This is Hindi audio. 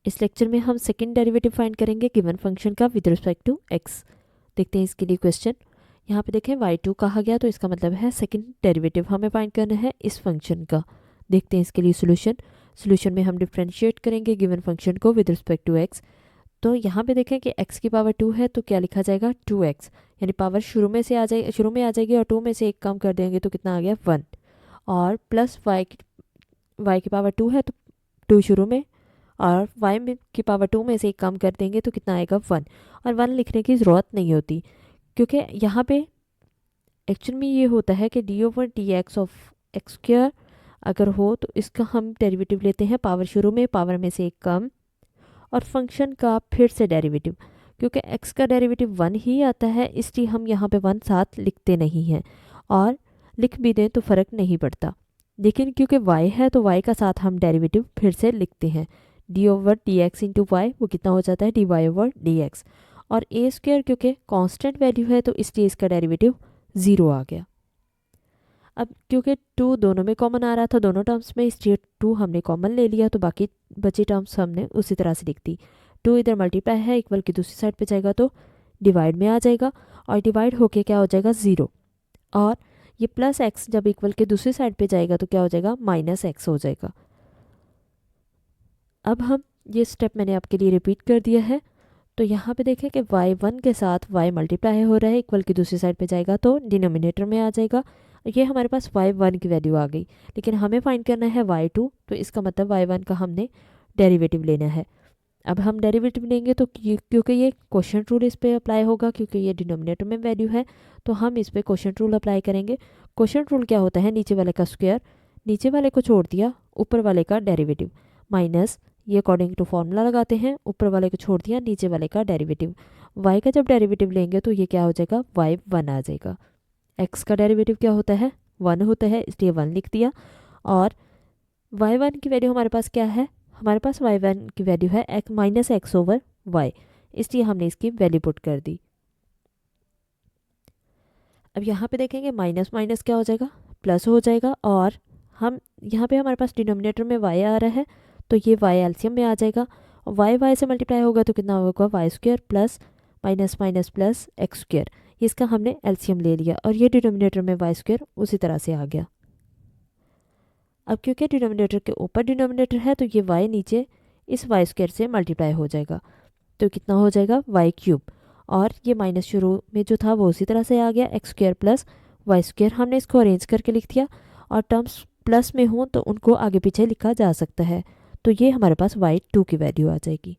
इस लेक्चर में हम सेकंड डेरिवेटिव फाइंड करेंगे गिवन फंक्शन का विद रिस्पेक्ट टू एक्स। देखते हैं इसके लिए क्वेश्चन। यहाँ पे देखें y2 कहा गया, तो इसका मतलब है सेकंड डेरिवेटिव हमें फाइंड करना है इस फंक्शन का। देखते हैं इसके लिए सोल्यूशन में हम डिफ्रेंशिएट करेंगे गिवन फंक्शन को विद रिस्पेक्ट टू एक्स। तो यहाँ पे देखें कि x की पावर 2 है, तो क्या लिखा जाएगा 2x, यानी पावर शुरू में आ जाएगी और 2 में से एक कम कर देंगे तो कितना आ गया 1, और प्लस y की पावर 2 है तो 2 शुरू में, और y की पावर 2 में से एक कम कर देंगे तो कितना आएगा 1। और 1 लिखने की ज़रूरत नहीं होती, क्योंकि यहाँ पे एक्चुअल में ये होता है कि d/dx ऑफ एक्स स्क्वायर अगर हो तो इसका हम डेरिवेटिव लेते हैं पावर शुरू में, पावर में से एक कम, और फंक्शन का फिर से डेरिवेटिव। क्योंकि x का डेरिवेटिव 1 ही आता है, इसलिए हम यहाँ पे 1 साथ लिखते नहीं हैं, और लिख भी दें तो फ़र्क नहीं पड़ता। लेकिन क्योंकि y है तो y का साथ हम डेरिवेटिव फिर से लिखते हैं। d/dx इंटू वाई वो कितना हो जाता है dy/dx, और a स्क्वायर क्योंकि कांस्टेंट वैल्यू है तो इसलिए इसका डेरिवेटिव 0 आ गया। अब क्योंकि 2 दोनों में कॉमन आ रहा था दोनों टर्म्स में, इसलिए 2 हमने कॉमन ले लिया, तो बाकी बची टर्म्स हमने उसी तरह से लिख दी। 2 इधर मल्टीप्लाई है, इक्वल की दूसरी साइड पे जाएगा तो डिवाइड में आ जाएगा, और डिवाइड होके क्या हो जाएगा 0, और ये प्लस एक्स जब इक्वल के दूसरी साइड पे जाएगा तो क्या हो जाएगा माइनस एक्स हो जाएगा। अब हम ये स्टेप मैंने आपके लिए रिपीट कर दिया है। तो यहाँ पे देखें कि y1 के साथ y मल्टीप्लाई हो रहा है, इक्वल की दूसरी साइड पे जाएगा तो डिनोमिनेटर में आ जाएगा। ये हमारे पास y1 की वैल्यू आ गई, लेकिन हमें फाइंड करना है y2, तो इसका मतलब y1 का हमने डेरिवेटिव लेना है। अब हम डेरिवेटिव लेंगे तो क्योंकि ये क्वोशंट रूल इस पर अप्लाई होगा, क्योंकि ये डिनोमिनेटर में वैल्यू है तो हम इस पर क्वोशंट रूल अप्लाई करेंगे। क्वोशंट रूल क्या होता है, नीचे वाले का स्क्वायर, नीचे वाले को छोड़ दिया, ऊपर वाले का डेरिवेटिव, माइनस ये अकॉर्डिंग टू फॉर्मूला लगाते हैं, ऊपर वाले को छोड़ दिया, नीचे वाले का डेरिवेटिव। y का जब डेरिवेटिव लेंगे तो ये क्या हो जाएगा y1 आ जाएगा। x का डेरिवेटिव क्या होता है 1 होता है, इसलिए 1 लिख दिया, और y1 की वैल्यू हमारे पास क्या है, हमारे पास y1 की वैल्यू है माइनस एक्स ओवर वाई, इसलिए हमने इसकी वैल्यू पुट कर दी। अब यहाँ पे देखेंगे माइनस माइनस क्या हो जाएगा प्लस हो जाएगा, और हम यहाँ पे हमारे पास डिनोमिनेटर में y आ रहा है तो ये y एलसीएम में आ जाएगा, और y से मल्टीप्लाई होगा तो कितना होगा y square plus minus minus plus x square, इसका हमने एलसीएम ले लिया, और ये डिनोमिनेटर में वाई स्क्वायर उसी तरह से आ गया। अब क्योंकि डिनोमिनेटर के ऊपर डिनोमिनेटर है तो ये y नीचे इस वाई स्क्वायर से मल्टीप्लाई हो जाएगा, तो कितना हो जाएगा y³, और ये माइनस शुरू में जो था वो उसी तरह से आ गया x square plus y square. हमने इसको अरेंज करके लिख दिया, और टर्म्स प्लस में हों तो उनको आगे पीछे लिखा जा सकता है, तो ये हमारे पास y2 की वैल्यू आ जाएगी।